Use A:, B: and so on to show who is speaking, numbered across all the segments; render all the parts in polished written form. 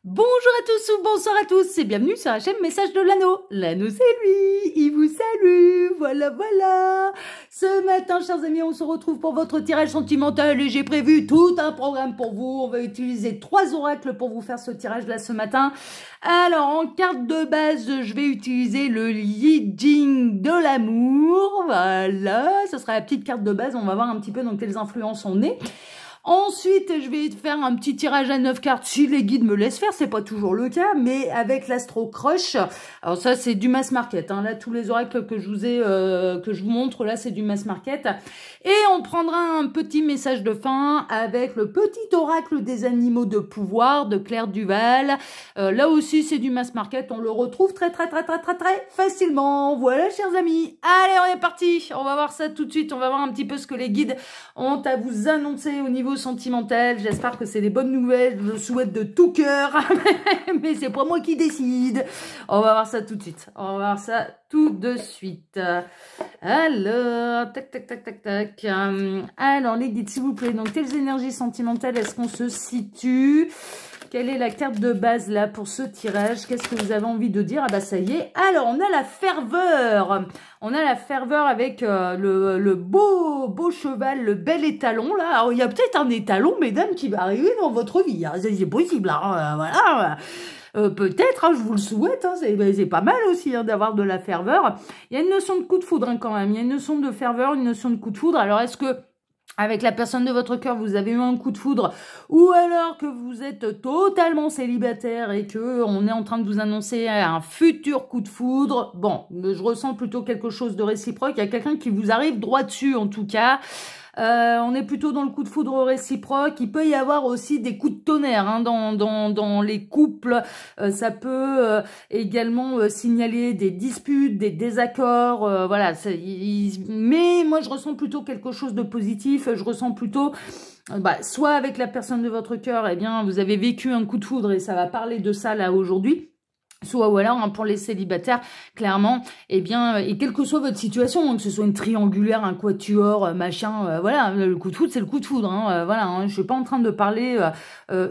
A: Bonjour à tous ou bonsoir à tous et bienvenue sur la chaîne Message de l'Anneau. L'Anneau c'est lui, il vous salue, voilà. Ce matin, chers amis, on se retrouve pour votre tirage sentimental et j'ai prévu tout un programme pour vous. On va utiliser 3 oracles pour vous faire ce tirage-là ce matin. Alors, en carte de base, je vais utiliser le Yi Jing de l'amour. Voilà, ce sera la petite carte de base. On va voir un petit peu dans quelles influences on est. Ensuite, je vais faire un petit tirage à 9 cartes si les guides me laissent faire, c'est pas toujours le cas, mais avec l'Astro Crush. Alors ça, c'est du mass market. Hein. Là, tous les oracles que je vous montre, là, c'est du mass market. Et on prendra un petit message de fin avec le petit oracle des animaux de pouvoir de Claire Duval. Là aussi, c'est du mass market. On le retrouve très facilement. Voilà, chers amis. Allez, on est parti. On va voir ça tout de suite. On va voir un petit peu ce que les guides ont à vous annoncer au niveau sentimental. J'espère que c'est des bonnes nouvelles. Je le souhaite de tout cœur. Mais c'est pas moi qui décide. On va voir ça tout de suite. On va voir ça tout de suite. Alors, tac. Alors, les guides, s'il vous plaît. Donc, quelles énergies sentimentales est-ce qu'on se situe? Quelle est la carte de base là pour ce tirage? Qu'est-ce que vous avez envie de dire? Ah bah ça y est. Alors, on a la ferveur. On a la ferveur avec le beau cheval, le bel étalon là. Alors, il y a peut-être un étalon, mesdames, qui va arriver dans votre vie. Hein. C'est possible. Hein. Voilà. Peut-être, hein, je vous le souhaite, hein, c'est pas mal aussi hein, d'avoir de la ferveur. Il y a une notion de coup de foudre hein, quand même. Il y a une notion de ferveur, une notion de coup de foudre. Alors, est-ce que avec la personne de votre cœur, vous avez eu un coup de foudre, ou alors que vous êtes totalement célibataire et que on est en train de vous annoncer un futur coup de foudre? Bon, je ressens plutôt quelque chose de réciproque. Il y a quelqu'un qui vous arrive droit dessus, en tout cas. On est plutôt dans le coup de foudre réciproque. Il peut y avoir aussi des coups de tonnerre hein, dans les couples. Ça peut également signaler des disputes, des désaccords. Voilà. Mais moi, je ressens plutôt quelque chose de positif. Je ressens plutôt... soit avec la personne de votre cœur, eh bien, vous avez vécu un coup de foudre et ça va parler de ça là aujourd'hui. Soit ou alors hein, pour les célibataires, clairement, eh bien, et quelle que soit votre situation, hein, que ce soit une triangulaire, un quatuor, machin, voilà, le coup de foudre, c'est le coup de foudre, hein, voilà, hein, je suis pas en train de parler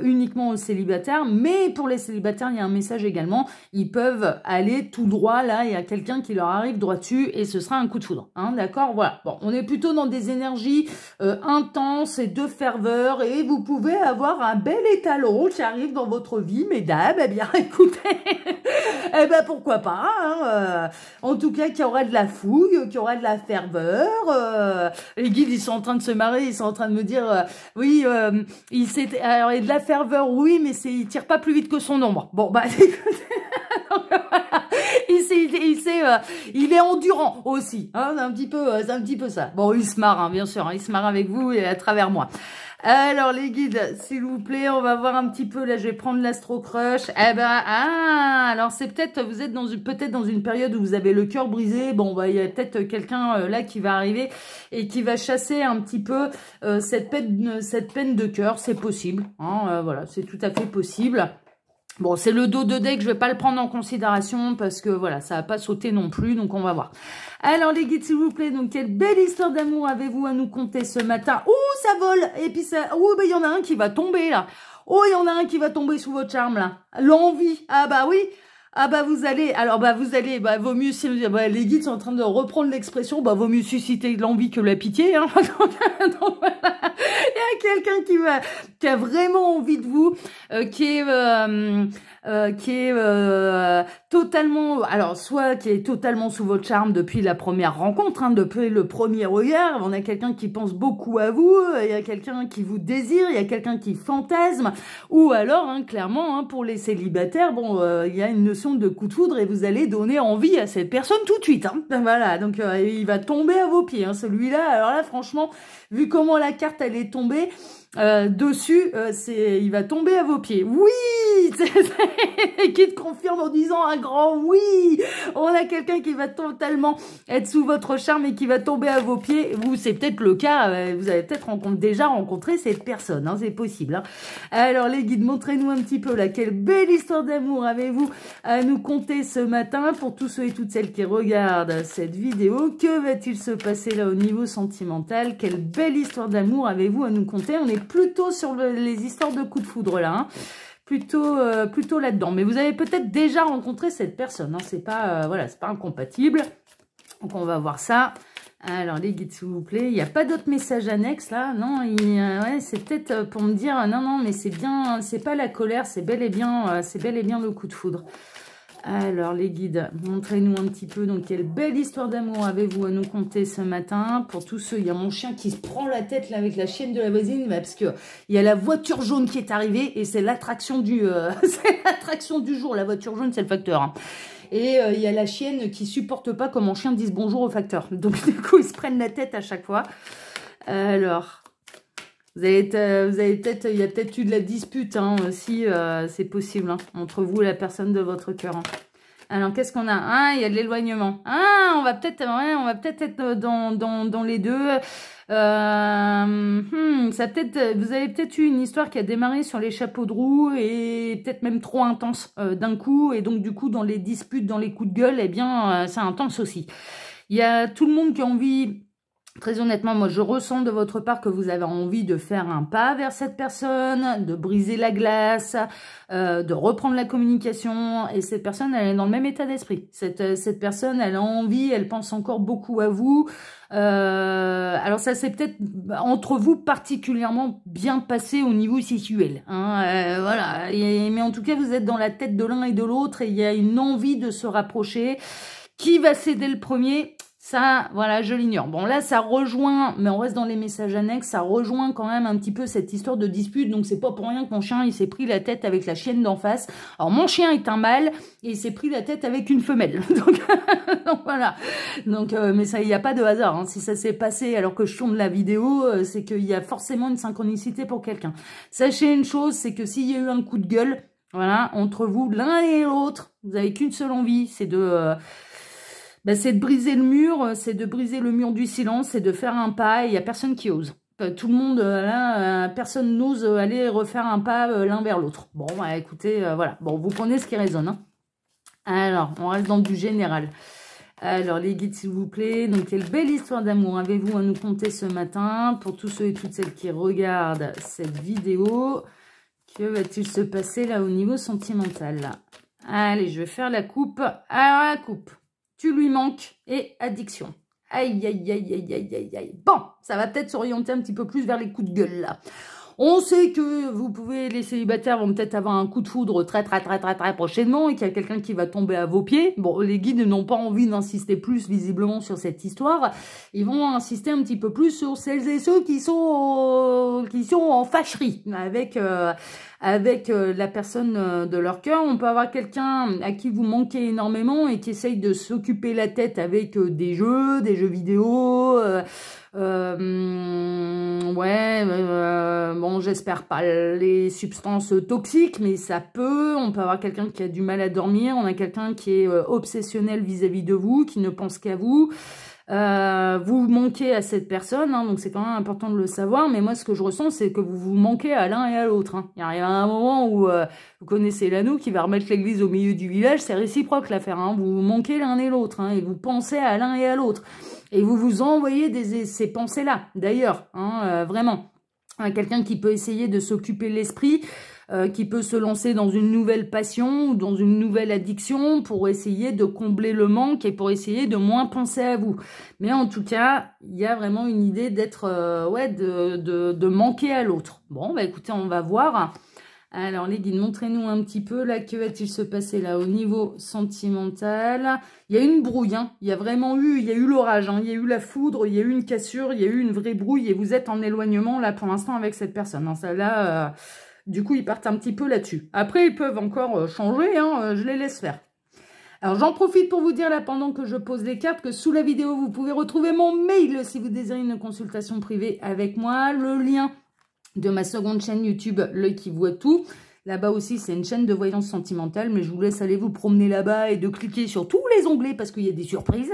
A: uniquement aux célibataires, mais pour les célibataires, il y a un message également, ils peuvent aller tout droit, là, il y a quelqu'un qui leur arrive droit dessus, et ce sera un coup de foudre, hein, d'accord, voilà, bon, on est plutôt dans des énergies intenses et de ferveur, et vous pouvez avoir un bel étalon qui arrive dans votre vie, mesdames, eh bien, écoutez... Eh ben pourquoi pas, hein, en tout cas qu'il y aura de la fouille, qu'il y aura de la ferveur. Les guides ils sont en train de se marrer, ils sont en train de me dire oui, alors il y a de la ferveur, oui, mais il tire pas plus vite que son ombre. Bon bah écoutez, il est endurant aussi, hein, c'est un petit peu ça. Bon, il se marre, hein, bien sûr, hein, il se marre avec vous et à travers moi. Alors les guides, s'il vous plaît, on va voir un petit peu, là je vais prendre l'Astro Crush. Eh ben, alors c'est peut-être, vous êtes peut-être dans une période où vous avez le cœur brisé. Bon, bah il y a peut-être quelqu'un là qui va arriver et qui va chasser un petit peu cette peine de cœur, c'est possible. Hein, voilà, c'est tout à fait possible. Bon, c'est le dos de deck, je vais pas le prendre en considération parce que voilà, ça va pas sauter non plus, donc on va voir. Alors les guides, s'il vous plaît, donc quelle belle histoire d'amour avez-vous à nous conter ce matin? Ouh, ça vole, et puis ça, ouh, ben il y en a un qui va tomber là. Oh, il y en a un qui va tomber sous votre charme là. L'envie, ah bah oui. Ah bah vous allez, vaut mieux, les guides sont en train de reprendre l'expression, vaut mieux susciter l'envie que la pitié, hein. Donc, voilà. Il y a quelqu'un qui a vraiment envie de vous, qui est totalement, alors soit qui est totalement sous votre charme depuis la première rencontre, hein, depuis le premier regard. On a quelqu'un qui pense beaucoup à vous, il y a quelqu'un qui vous désire, il y a quelqu'un qui fantasme, ou alors hein, clairement hein, pour les célibataires, bon, il y a une notion de coup de foudre et vous allez donner envie à cette personne tout de suite. Hein. Voilà, donc il va tomber à vos pieds, hein, celui-là. Alors là, franchement, vu comment la carte elle est tombée dessus, il va tomber à vos pieds. Oui, qui te confirme en disant un grand oui. On a quelqu'un qui va totalement être sous votre charme et qui va tomber à vos pieds. Vous, c'est peut-être le cas. Vous avez peut-être déjà rencontré cette personne. Hein, c'est possible. Hein. Alors les guides, montrez-nous un petit peu là. Quelle belle histoire d'amour avez-vous à nous conter ce matin pour tous ceux et toutes celles qui regardent cette vidéo? Que va-t-il se passer là au niveau sentimental? Quelle belle histoire d'amour avez-vous à nous conter? On est plutôt sur les histoires de coups de foudre là. Hein. plutôt là-dedans. Mais vous avez peut-être déjà rencontré cette personne, hein, c'est pas, voilà, c'est pas incompatible. Donc, on va voir ça. Alors, les guides, s'il vous plaît. Il n'y a pas d'autres messages annexes, là. Non, ouais, c'est peut-être pour me dire, non, non, mais c'est bien, c'est pas la colère, c'est bel et bien le coup de foudre. Alors, les guides, montrez-nous un petit peu. Donc, quelle belle histoire d'amour avez-vous à nous conter ce matin? Pour tous ceux, il y a mon chien qui se prend la tête là avec la chienne de la voisine, parce que il y a la voiture jaune qui est arrivée et c'est l'attraction du, c'est l'attraction du jour. La voiture jaune, c'est le facteur. Hein. Et il y a la chienne qui supporte pas que mon chien dise bonjour au facteur. Donc, du coup, ils se prennent la tête à chaque fois. Alors... Vous avez peut-être, il y a peut-être eu de la dispute hein, aussi, c'est possible, hein, entre vous et la personne de votre cœur. Hein. Alors, qu'est-ce qu'on a? Ah, il y a de l'éloignement. Ah, on va peut-être être dans les deux. Vous avez peut-être eu une histoire qui a démarré sur les chapeaux de roue et peut-être même trop intense d'un coup. Et donc, du coup, dans les disputes, dans les coups de gueule, eh bien, c'est intense aussi. Il y a tout le monde qui a envie... Très honnêtement, moi, je ressens de votre part que vous avez envie de faire un pas vers cette personne, de briser la glace, de reprendre la communication. Et cette personne, elle est dans le même état d'esprit. Cette personne, elle a envie, elle pense encore beaucoup à vous. Alors, ça s'est peut-être, entre vous, particulièrement bien passé au niveau sexuel. Hein, voilà. Mais en tout cas, vous êtes dans la tête de l'un et de l'autre et il y a une envie de se rapprocher. Qui va céder le premier ? Ça, voilà, je l'ignore. Bon, là, ça rejoint, mais on reste dans les messages annexes, ça rejoint quand même un petit peu cette histoire de dispute. Donc, c'est pas pour rien que mon chien, il s'est pris la tête avec la chienne d'en face. Alors, mon chien est un mâle et il s'est pris la tête avec une femelle. Donc voilà. Donc, mais ça, il n'y a pas de hasard. Hein. Si ça s'est passé alors que je tourne la vidéo, c'est qu'il y a forcément une synchronicité pour quelqu'un. Sachez une chose, c'est que s'il y a eu un coup de gueule, voilà, entre vous, l'un et l'autre, vous n'avez qu'une seule envie, c'est de... c'est de briser le mur, c'est de briser le mur du silence, c'est de faire un pas et il n'y a personne qui ose. Tout le monde, là, personne n'ose aller refaire un pas l'un vers l'autre. Bon, bah, écoutez, voilà. Bon, vous prenez ce qui résonne. Hein. Alors, on reste dans du général. Alors, les guides, s'il vous plaît. Donc, quelle belle histoire d'amour avez-vous à nous conter ce matin? Pour tous ceux et toutes celles qui regardent cette vidéo, que va-t-il se passer là au niveau sentimental là? Allez, je vais faire la coupe. Alors, la coupe. Tu lui manques et addiction. Aïe, aïe, aïe, aïe, aïe, aïe, aïe. Bon, ça va peut-être s'orienter un petit peu plus vers les coups de gueule, là. On sait que vous pouvez, les célibataires vont peut-être avoir un coup de foudre très prochainement et qu'il y a quelqu'un qui va tomber à vos pieds. Bon, les guides n'ont pas envie d'insister plus visiblement sur cette histoire. Ils vont insister un petit peu plus sur celles et ceux qui sont en fâcherie avec la personne de leur cœur. On peut avoir quelqu'un à qui vous manquez énormément et qui essaye de s'occuper la tête avec des jeux vidéo, bon, j'espère pas les substances toxiques, mais ça peut. On peut avoir quelqu'un qui a du mal à dormir. On a quelqu'un qui est obsessionnel vis-à-vis de vous, qui ne pense qu'à vous. Vous manquez à cette personne, hein, donc c'est quand même important de le savoir. Mais moi, ce que je ressens, c'est que vous vous manquez à l'un et à l'autre. Hein. Il arrive un moment où vous connaissez l'anneau qui va remettre l'église au milieu du village. C'est réciproque l'affaire. Hein. Vous manquez l'un et l'autre, hein, et vous pensez à l'un et à l'autre. Et vous vous envoyez ces pensées-là, d'ailleurs, hein, vraiment. Quelqu'un qui peut essayer de s'occuper l'esprit, qui peut se lancer dans une nouvelle passion ou dans une nouvelle addiction pour essayer de combler le manque et pour essayer de moins penser à vous. Mais en tout cas, il y a vraiment une idée d'être, de manquer à l'autre. Bon, bah écoutez, on va voir. Alors, les guides, montrez-nous un petit peu, là, que va-t-il se passer, là, au niveau sentimental? Il y a une brouille, hein. Il y a eu l'orage, hein. Il y a eu la foudre, il y a eu une cassure, il y a eu une vraie brouille, et vous êtes en éloignement, là, pour l'instant, avec cette personne. Hein. Ça, là, du coup, ils partent un petit peu là-dessus. Après, ils peuvent encore changer, hein. Je les laisse faire. Alors, j'en profite pour vous dire, là, pendant que je pose les cartes, que sous la vidéo, vous pouvez retrouver mon mail, si vous désirez une consultation privée avec moi, le lien de ma seconde chaîne YouTube, L'œil qui voit tout. Là-bas aussi, c'est une chaîne de voyance sentimentale, mais je vous laisse aller vous promener là-bas et de cliquer sur tous les onglets parce qu'il y a des surprises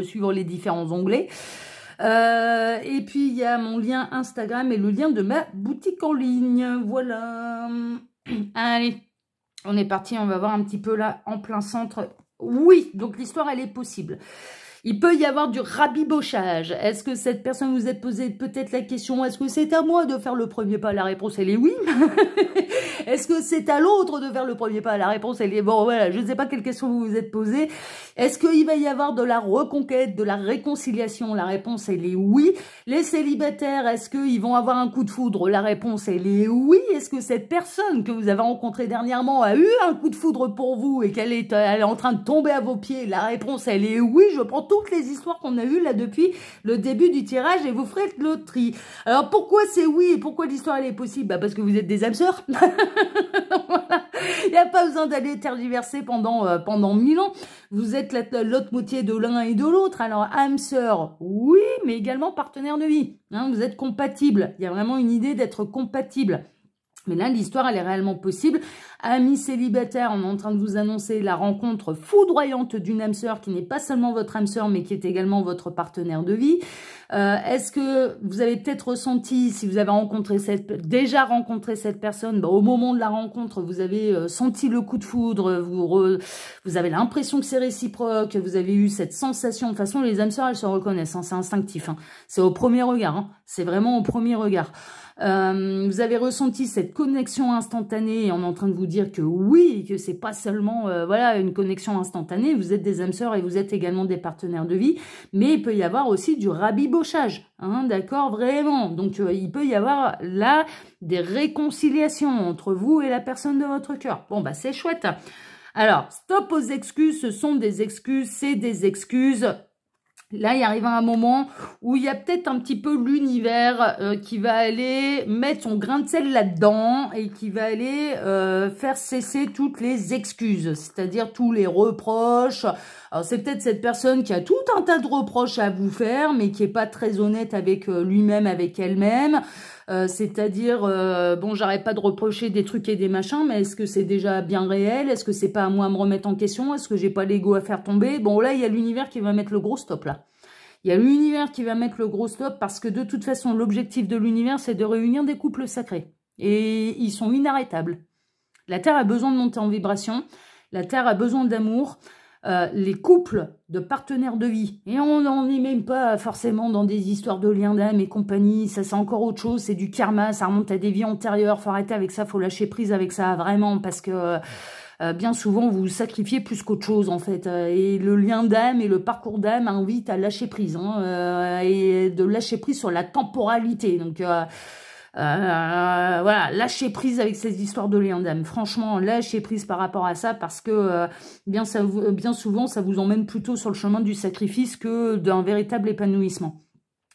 A: suivant les différents onglets. Et puis, il y a mon lien Instagram et le lien de ma boutique en ligne. Voilà. Allez, on est parti. On va voir un petit peu là, en plein centre. Oui, donc l'histoire, elle est possible. Il peut y avoir du rabibochage. Est-ce que cette personne vous êtes posé peut-être la question, est-ce que c'est à moi de faire le premier pas? La réponse, elle est oui. Est-ce que c'est à l'autre de faire le premier pas? La réponse, elle est bon, voilà, je ne sais pas quelle question vous vous êtes posée. Est-ce qu'il va y avoir de la reconquête, de la réconciliation? La réponse, elle est oui. Les célibataires, est-ce qu'ils vont avoir un coup de foudre? La réponse, elle est oui. Est-ce que cette personne que vous avez rencontrée dernièrement a eu un coup de foudre pour vous et qu'elle est, elle est en train de tomber à vos pieds? La réponse, elle est oui. Je prends toutes les histoires qu'on a eues là depuis le début du tirage et vous ferez le tri. Alors, pourquoi c'est oui et pourquoi l'histoire, elle est possible? Bah, parce que vous êtes des âmes sœurs. Voilà. Il n'y a pas besoin d'aller tergiverser pendant 1000 ans. Vous êtes l'autre moitié de l'un et de l'autre. Alors, âme sœur, oui, mais également partenaire de vie. Hein, vous êtes compatibles. Il y a vraiment une idée d'être compatible. Mais là, l'histoire, elle est réellement possible. Amis célibataires, on est en train de vous annoncer la rencontre foudroyante d'une âme sœur qui n'est pas seulement votre âme sœur, mais qui est également votre partenaire de vie. Est-ce que vous avez peut-être ressenti, si vous avez déjà rencontré cette personne, bah, au moment de la rencontre, vous avez senti le coup de foudre, vous avez l'impression que c'est réciproque, vous avez eu cette sensation. De toute façon, les âmes sœurs, elles se reconnaissent, hein, c'est instinctif. Hein. C'est au premier regard, hein, c'est vraiment au premier regard. Vous avez ressenti cette connexion instantanée et on est en train de vous dire que oui, que c'est pas seulement voilà une connexion instantanée, vous êtes des âmes sœurs et vous êtes également des partenaires de vie, mais il peut y avoir aussi du rabibochage, hein, d'accord, vraiment. Donc il peut y avoir là des réconciliations entre vous et la personne de votre cœur. Bon bah c'est chouette. Alors, stop aux excuses, ce sont des excuses, c'est des excuses. Là, il arrive un moment où il y a peut-être un petit peu l'univers qui va aller mettre son grain de sel là-dedans et qui va aller faire cesser toutes les excuses, c'est-à-dire tous les reproches. Alors, c'est peut-être cette personne qui a tout un tas de reproches à vous faire, mais qui est pas très honnête avec lui-même, avec elle-même. C'est-à-dire, bon, j'arrête pas de reprocher des trucs et des machins, mais est-ce que c'est déjà bien réel? Est-ce que c'est pas à moi à me remettre en question? Est-ce que j'ai pas l'ego à faire tomber? Bon, là, il y a l'univers qui va mettre le gros stop, là. Il y a l'univers qui va mettre le gros stop parce que de toute façon, l'objectif de l'univers, c'est de réunir des couples sacrés. Et ils sont inarrêtables. La Terre a besoin de monter en vibration. La Terre a besoin d'amour. Les couples de partenaires de vie, et on n'en est même pas forcément dans des histoires de liens d'âme et compagnie, ça c'est encore autre chose, c'est du karma, ça remonte à des vies antérieures, faut arrêter avec ça, faut lâcher prise avec ça, vraiment, parce que bien souvent vous vous sacrifiez plus qu'autre chose en fait, et le lien d'âme et le parcours d'âme invite à lâcher prise, hein, et de lâcher prise sur la temporalité, donc voilà, lâchez prise avec ces histoires de lien d'âme. Franchement, lâchez prise par rapport à ça parce que bien souvent, ça vous emmène plutôt sur le chemin du sacrifice que d'un véritable épanouissement.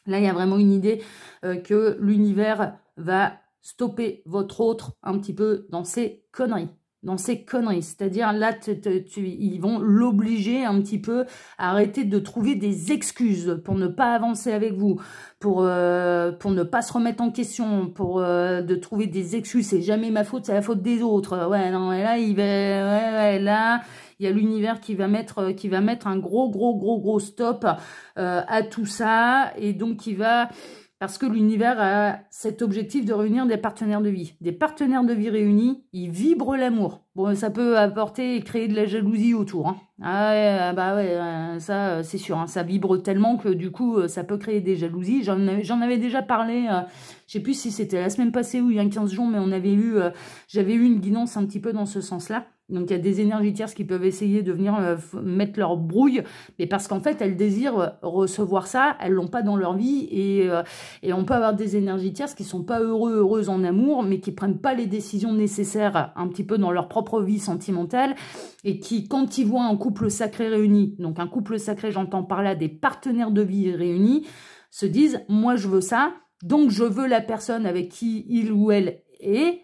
A: Là, il y a vraiment une idée que l'univers va stopper votre autre un petit peu dans ses conneries. C'est-à-dire là, ils vont l'obliger un petit peu à arrêter de trouver des excuses pour ne pas avancer avec vous, pour ne pas se remettre en question, pour de trouver des excuses. C'est jamais ma faute, c'est la faute des autres. Ouais, non, et là, là, il y a l'univers qui va mettre un gros stop à tout ça, et donc il va... Parce que l'univers a cet objectif de réunir des partenaires de vie. Des partenaires de vie réunis, ils vibrent l'amour. Bon, ça peut apporter et créer de la jalousie autour. Hein. Ah ouais, bah ouais, ça c'est sûr. Hein, ça vibre tellement que du coup, ça peut créer des jalousies. J'en avais déjà parlé, je sais plus si c'était la semaine passée ou il y a 15 jours, mais j'avais eu une guidance un petit peu dans ce sens-là. Donc, il y a des énergies tierces qui peuvent essayer de venir mettre leur brouille, mais parce qu'en fait, elles désirent recevoir ça, elles l'ont pas dans leur vie, et on peut avoir des énergies tierces qui sont pas heureuses en amour, mais qui prennent pas les décisions nécessaires un petit peu dans leur propre vie sentimentale, et qui, quand ils voient un couple sacré réuni, donc un couple sacré, j'entends par là des partenaires de vie réunis, se disent, moi je veux ça, donc je veux la personne avec qui il ou elle est,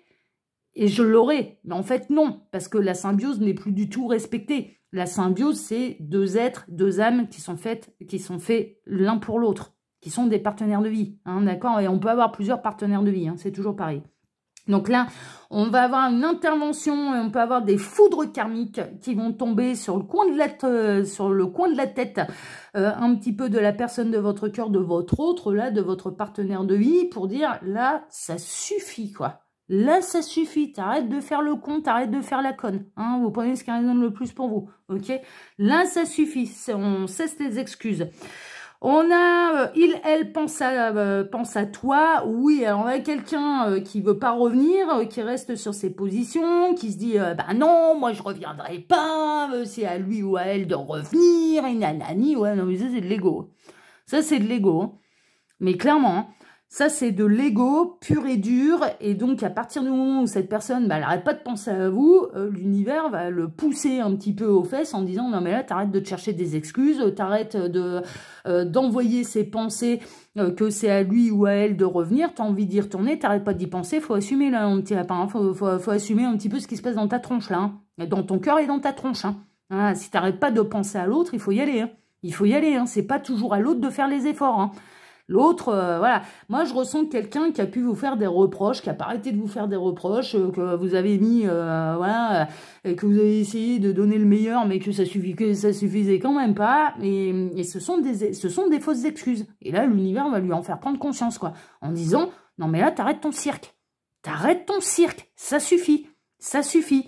A: et je l'aurai. Mais en fait, non, parce que la symbiose n'est plus du tout respectée. La symbiose, c'est deux êtres, deux âmes qui sont faits l'un pour l'autre, qui sont des partenaires de vie, hein, d'accord? Et on peut avoir plusieurs partenaires de vie, hein, c'est toujours pareil. Donc là, on va avoir une intervention, et on peut avoir des foudres karmiques qui vont tomber sur le coin de la tête, un petit peu de la personne de votre cœur, de votre autre, là, de votre partenaire de vie, pour dire, là, ça suffit, quoi. Là, ça suffit. T'arrêtes de faire le con, t'arrêtes de faire la conne. Hein, vous prenez ce qui résonne le plus pour vous. Ok? Là, ça suffit. On cesse les excuses. On a, elle pense à toi. Oui, alors on a quelqu'un qui veut pas revenir, qui reste sur ses positions, qui se dit, bah non, moi je reviendrai pas, c'est à lui ou à elle de revenir, et nanani, ouais, non mais ça c'est de l'ego. Ça c'est de l'ego, hein. Mais clairement, hein, ça c'est de l'ego pur et dur, et donc à partir du moment où cette personne, bah, elle n'arrête pas de penser à vous, l'univers va le pousser un petit peu aux fesses en disant non mais là t'arrêtes de te chercher des excuses, t'arrêtes d'envoyer ces pensées que c'est à lui ou à elle de revenir, t'as envie d'y retourner, t'arrêtes pas d'y penser, faut assumer là, mon petit lapin, hein, faut assumer un petit peu ce qui se passe dans ta tronche là, hein, dans ton cœur et dans ta tronche. Hein. Voilà, si t'arrêtes pas de penser à l'autre, il faut y aller. Hein. Il faut y aller, hein. C'est pas toujours à l'autre de faire les efforts. Hein. L'autre, voilà. Moi, je ressens quelqu'un qui a pu vous faire des reproches, qui a pas arrêté de vous faire des reproches, que vous avez mis, voilà, et que vous avez essayé de donner le meilleur, mais que ça suffisait quand même pas. Et ce sont des fausses excuses. Et là, l'univers va lui en faire prendre conscience, quoi, en disant, non mais là, t'arrêtes ton cirque. T'arrêtes ton cirque. Ça suffit. Ça suffit.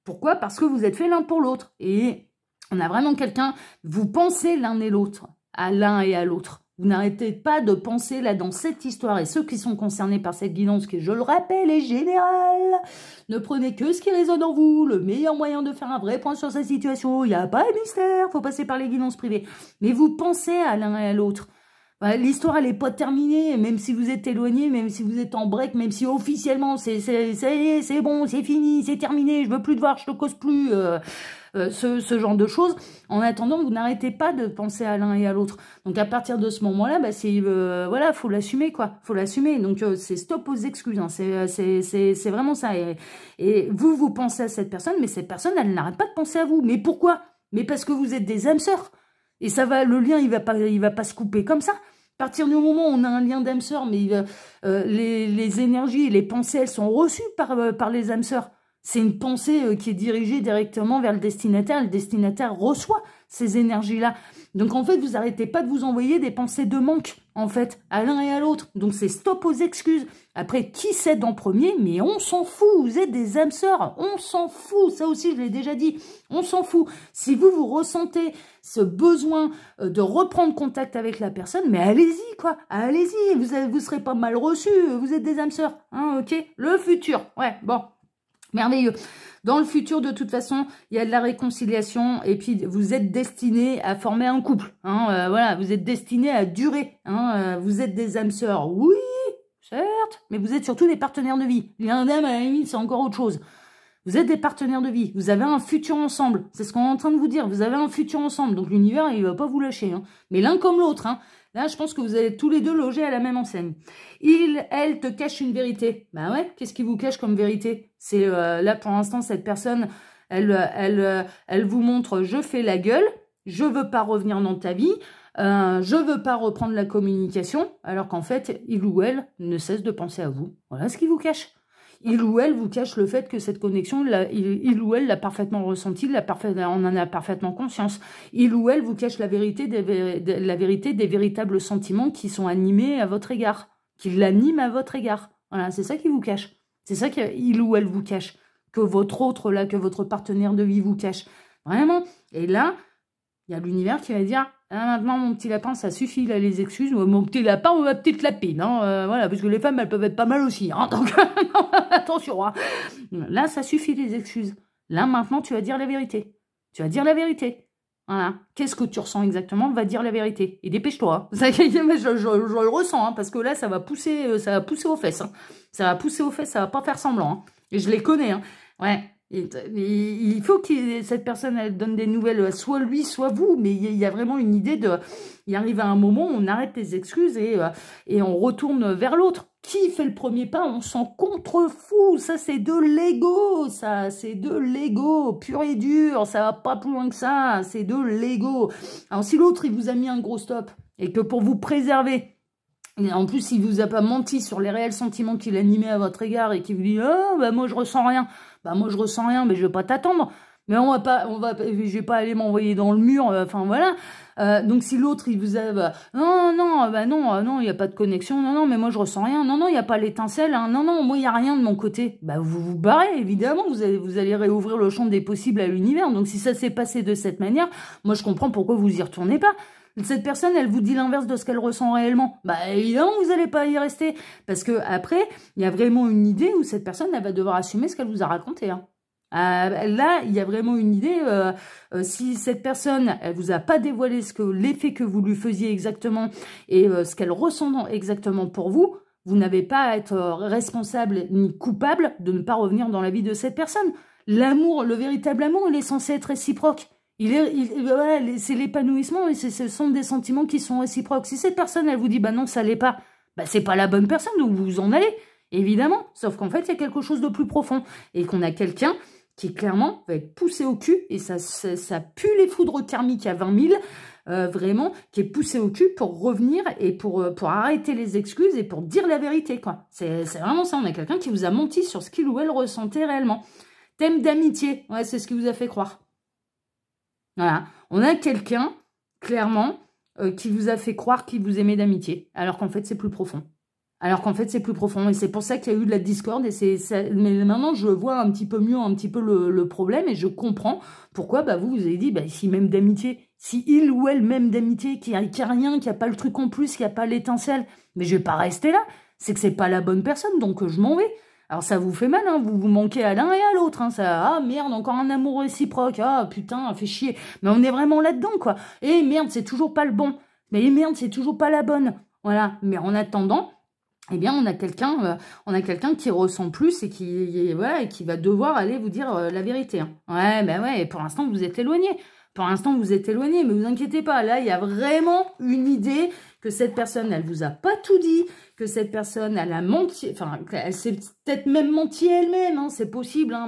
A: Pourquoi? Parce que vous êtes fait l'un pour l'autre. Et on a vraiment quelqu'un, vous pensez l'un et l'autre, à l'un et à l'autre. Vous n'arrêtez pas de penser là dans cette histoire, et ceux qui sont concernés par cette guidance, qui je le rappelle est générale, ne prenez que ce qui résonne en vous, le meilleur moyen de faire un vrai point sur cette situation, il n'y a pas de mystère, faut passer par les guidances privées, mais vous pensez à l'un et à l'autre. L'histoire, elle n'est pas terminée, même si vous êtes éloigné, même si vous êtes en break, même si officiellement, c'est bon, c'est fini, c'est terminé, je veux plus te voir, je te cause plus, ce genre de choses. En attendant, vous n'arrêtez pas de penser à l'un et à l'autre. Donc, à partir de ce moment-là, bah, voilà, faut l'assumer, quoi. Faut l'assumer. Donc, c'est stop aux excuses, hein. C'est vraiment ça. Et vous pensez à cette personne, mais cette personne, elle n'arrête pas de penser à vous. Mais pourquoi? Mais parce que vous êtes des âmes sœurs. Et ça va, le lien, il va pas se couper comme ça. À partir du moment où on a un lien d'âme sœur, mais les énergies et les pensées, elles sont reçues par les âmes sœurs. C'est une pensée qui est dirigée directement vers le destinataire reçoit ces énergies-là. Donc en fait, vous n'arrêtez pas de vous envoyer des pensées de manque, en fait, à l'un et à l'autre. Donc c'est stop aux excuses. Après, qui cède en premier? Mais on s'en fout, vous êtes des âmes sœurs, on s'en fout, ça aussi je l'ai déjà dit, on s'en fout. Si vous ressentez ce besoin de reprendre contact avec la personne, mais allez-y, quoi, allez-y, vous serez pas mal reçus, vous êtes des âmes sœurs, hein, ok? Le futur, ouais, bon. Merveilleux. Dans le futur, de toute façon, il y a de la réconciliation et puis vous êtes destinés à former un couple. Hein, voilà, vous êtes destinés à durer. Hein, vous êtes des âmes sœurs, oui, certes, mais vous êtes surtout des partenaires de vie. L'un d'âme, à la limite, c'est encore autre chose. Vous êtes des partenaires de vie. Vous avez un futur ensemble. C'est ce qu'on est en train de vous dire. Vous avez un futur ensemble. Donc l'univers, il ne va pas vous lâcher. Hein. Mais l'un comme l'autre. Hein. Là, je pense que vous allez tous les deux loger à la même enseigne. Elle te cache une vérité. Ben ouais, qu'est-ce qui vous cache comme vérité? C'est là, pour l'instant, cette personne, elle vous montre, je fais la gueule, je veux pas revenir dans ta vie, je veux pas reprendre la communication, alors qu'en fait, il ou elle ne cesse de penser à vous. Voilà ce qui vous cache. Il ou elle vous cache le fait que cette connexion, il ou elle l'a parfaitement ressenti, on en a parfaitement conscience. Il ou elle vous cache la vérité des véritables sentiments qui sont animés à votre égard, qui l'animent à votre égard. Voilà, c'est ça qui vous cache. C'est ça qu'il ou elle vous cache, que votre autre là, que votre partenaire de vie vous cache. Vraiment. Et là, il y a l'univers qui va dire, ah, maintenant mon petit lapin, ça suffit là les excuses, mon petit lapin ou ma petite lapine, hein, voilà, parce que les femmes elles peuvent être pas mal aussi, hein, donc attention, hein. Là ça suffit les excuses. Là maintenant tu vas dire la vérité. Tu vas dire la vérité. Voilà. Qu'est-ce que tu ressens exactement? Va dire la vérité. Et dépêche-toi. Hein. Je le ressens, hein, parce que là ça va pousser aux fesses. Hein. Ça va pousser aux fesses, ça va pas faire semblant. Hein. Et je les connais. Hein. Ouais. Il faut que cette personne elle donne des nouvelles, soit lui, soit vous, mais il y a vraiment une idée de... Il arrive à un moment où on arrête les excuses et on retourne vers l'autre. Qui fait le premier pas? On s'en contrefout. Ça, c'est de l'ego. Ça, c'est de l'ego pur et dur. Ça va pas plus loin que ça. C'est de l'ego. Alors, si l'autre, il vous a mis un gros stop et que pour vous préserver, et en plus, il vous a pas menti sur les réels sentiments qu'il animait à votre égard et qui vous dit « Oh, bah moi, je ressens rien. » Bah moi, je ressens rien, mais je vais pas t'attendre. Mais je vais pas aller m'envoyer dans le mur, enfin voilà. Donc si l'autre, il vous a, non, il n'y a pas de connexion, non, mais moi je ressens rien, non, il n'y a pas l'étincelle, hein, non, moi il n'y a rien de mon côté. Bah vous vous barrez, évidemment, vous allez réouvrir le champ des possibles à l'univers. Donc si ça s'est passé de cette manière, moi je comprends pourquoi vous y retournez pas. cette personne, elle vous dit l'inverse de ce qu'elle ressent réellement. Bah, évidemment, vous n'allez pas y rester. Parce que après, il y a vraiment une idée où cette personne, elle va devoir assumer ce qu'elle vous a raconté, hein. Là, il y a vraiment une idée, si cette personne, elle vous a pas dévoilé l'effet que vous lui faisiez exactement et ce qu'elle ressent exactement pour vous, vous n'avez pas à être responsable ni coupable de ne pas revenir dans la vie de cette personne. L'amour, le véritable amour, il est censé être réciproque. Voilà, c'est l'épanouissement et ce sont des sentiments qui sont réciproques. Si cette personne, elle vous dit, bah non, ça l'est pas, bah c'est pas la bonne personne, donc vous en allez, évidemment. Sauf qu'en fait, il y a quelque chose de plus profond et qu'on a quelqu'un qui clairement va être poussé au cul, et ça pue les foudres thermiques à 20 000, vraiment, qui est poussé au cul pour revenir et pour arrêter les excuses et pour dire la vérité, quoi. C'est vraiment ça, on a quelqu'un qui vous a menti sur ce qu'il ou elle ressentait réellement. Thème d'amitié, ouais, c'est ce qui vous a fait croire. Voilà, on a quelqu'un, clairement, qui vous a fait croire qu'il vous aimait d'amitié, alors qu'en fait, c'est plus profond. Alors qu'en fait, c'est plus profond. Et c'est pour ça qu'il y a eu de la discorde. Mais maintenant, je vois un petit peu mieux le problème. Et je comprends pourquoi vous avez dit, si même d'amitié, si il ou elle même d'amitié, qu'il n'y a rien, qu'il n'y a pas le truc en plus, qu'il n'y a pas l'étincelle, mais je vais pas rester là. C'est que c'est pas la bonne personne, donc je m'en vais. Alors ça vous fait mal, hein, vous manquez à l'un et à l'autre. Hein, ah merde, encore un amour réciproque. Ah putain, fait chier. Mais on est vraiment là-dedans, quoi. Et merde, c'est toujours pas le bon. Mais merde, c'est toujours pas la bonne. Voilà. Mais en attendant, eh bien, on a quelqu'un qui ressent plus et qui va devoir aller vous dire la vérité. Hein. Ouais, ouais, pour l'instant, vous êtes éloigné. Pour l'instant, vous êtes éloigné, mais vous inquiétez pas. Là, il y a vraiment une idée que cette personne, elle vous a pas tout dit, que cette personne, elle a menti, enfin, elle s'est peut-être même menti elle-même, hein, c'est possible, hein,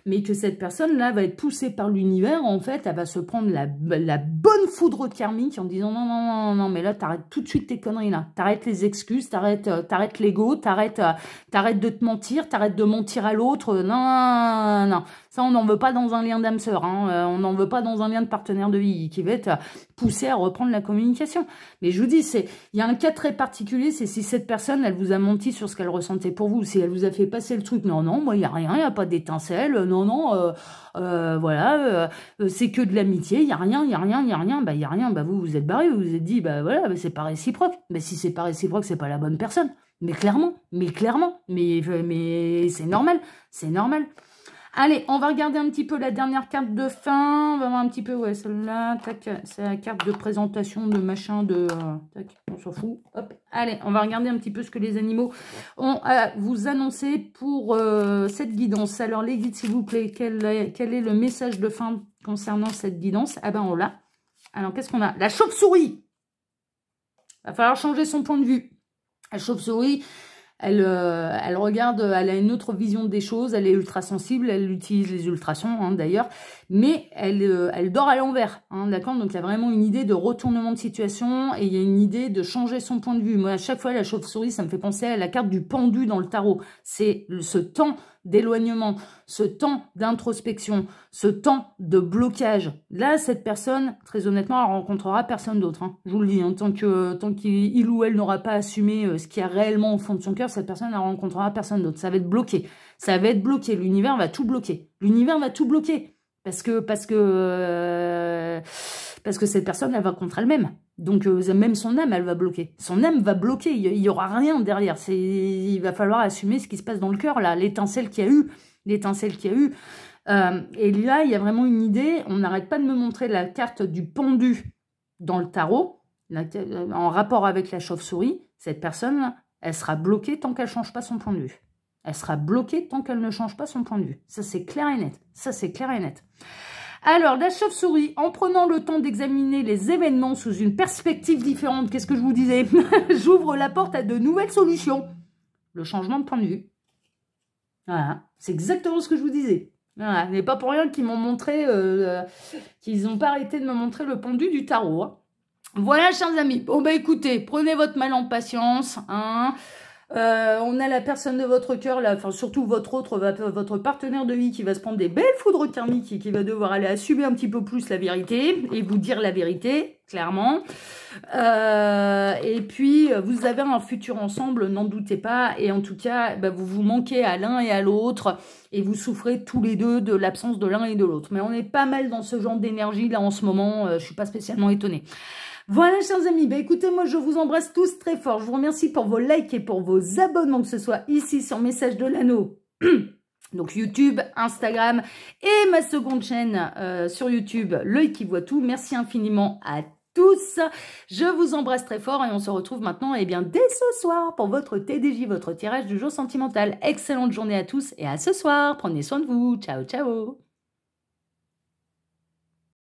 A: mais que cette personne-là va être poussée par l'univers, en fait, elle va se prendre la bonne foudre thermique en disant non, mais là, t'arrêtes tout de suite tes conneries, là. T'arrêtes les excuses, t'arrêtes l'ego, t'arrêtes de te mentir, t'arrêtes de mentir à l'autre, non. Ça, on n'en veut pas dans un lien d'âme sœur, hein, on n'en veut pas dans un lien de partenaire de vie qui va être poussé à reprendre la communication. Mais je vous dis, il y a un cas très particulier, c'est si cette personne, elle vous a menti sur ce qu'elle ressentait pour vous, si elle vous a fait passer le truc, non, moi, il n'y a rien, il n'y a pas d'étincelle, voilà, c'est que de l'amitié, il n'y a rien, vous êtes barré, vous vous êtes dit, c'est pas réciproque. Mais si c'est pas réciproque, c'est pas la bonne personne. Mais clairement, mais c'est normal. Allez, on va regarder un petit peu la dernière carte de fin. On va voir un petit peu, ouais, celle-là. Tac, c'est la carte de présentation de machin de... tac, on s'en fout. Hop. Allez, on va regarder un petit peu ce que les animaux ont à vous annoncer pour cette guidance. Alors, les guides, s'il vous plaît, quel est le message de fin concernant cette guidance? Ah ben, on l'a. Alors, qu'est-ce qu'on a? La chauve-souris. Va falloir changer son point de vue. La chauve-souris... Elle regarde, elle a une autre vision des choses, elle est ultra sensible, elle utilise les ultrasons, hein, d'ailleurs, mais elle dort à l'envers, hein, d'accord? Donc il y a vraiment une idée de retournement de situation et il y a une idée de changer son point de vue. Moi, à chaque fois, la chauve-souris, ça me fait penser à la carte du pendu dans le tarot. C'est ce temps d'éloignement, ce temps d'introspection, ce temps de blocage. Là, cette personne, très honnêtement, elle rencontrera personne d'autre. Hein. Je vous le dis, hein, tant qu'il ou elle n'aura pas assumé ce qu'il y a réellement au fond de son cœur, cette personne, elle rencontrera personne d'autre. Ça va être bloqué. Ça va être bloqué. L'univers va tout bloquer. L'univers va tout bloquer. Parce que cette personne, elle va contre elle-même. Donc, même son âme, elle va bloquer. Son âme va bloquer. Il n'y aura rien derrière. Il va falloir assumer ce qui se passe dans le cœur, là. L'étincelle qu'il y a eu. Et là, il y a vraiment une idée. On n'arrête pas de me montrer la carte du pendu dans le tarot, en rapport avec la chauve-souris. Cette personne, elle sera bloquée tant qu'elle ne change pas son point de vue. Elle sera bloquée tant qu'elle ne change pas son point de vue. Ça, c'est clair et net. Alors, la chauve-souris, en prenant le temps d'examiner les événements sous une perspective différente, qu'est-ce que je vous disais? J'ouvre la porte à de nouvelles solutions. Le changement de point de vue. Voilà, c'est exactement ce que je vous disais. Voilà, n'est pas pour rien qu'ils m'ont montré, qu'ils n'ont pas arrêté de me montrer le pendu du tarot. Hein. Voilà, chers amis. Bon, écoutez, prenez votre mal en patience, hein. On a la personne de votre cœur, là, enfin surtout votre partenaire de vie qui va se prendre des belles foudres thermiques et qui va devoir aller assumer un petit peu plus la vérité et vous dire la vérité. clairement. Et puis, vous avez un futur ensemble, n'en doutez pas. Et en tout cas, bah, vous vous manquez à l'un et à l'autre. Et vous souffrez tous les deux de l'absence de l'un et de l'autre. Mais on est pas mal dans ce genre d'énergie là en ce moment. Je suis pas spécialement étonnée. Voilà, chers amis, bah écoutez, moi je vous embrasse tous très fort. Je vous remercie pour vos likes et pour vos abonnements, que ce soit ici sur Message de l'Anneau, donc YouTube, Instagram et ma seconde chaîne sur YouTube, L'œil qui voit tout. Merci infiniment à tous. Je vous embrasse très fort et on se retrouve maintenant, eh bien, dès ce soir pour votre TDJ, votre tirage du jour sentimental. Excellente journée à tous et à ce soir. Prenez soin de vous. Ciao, ciao.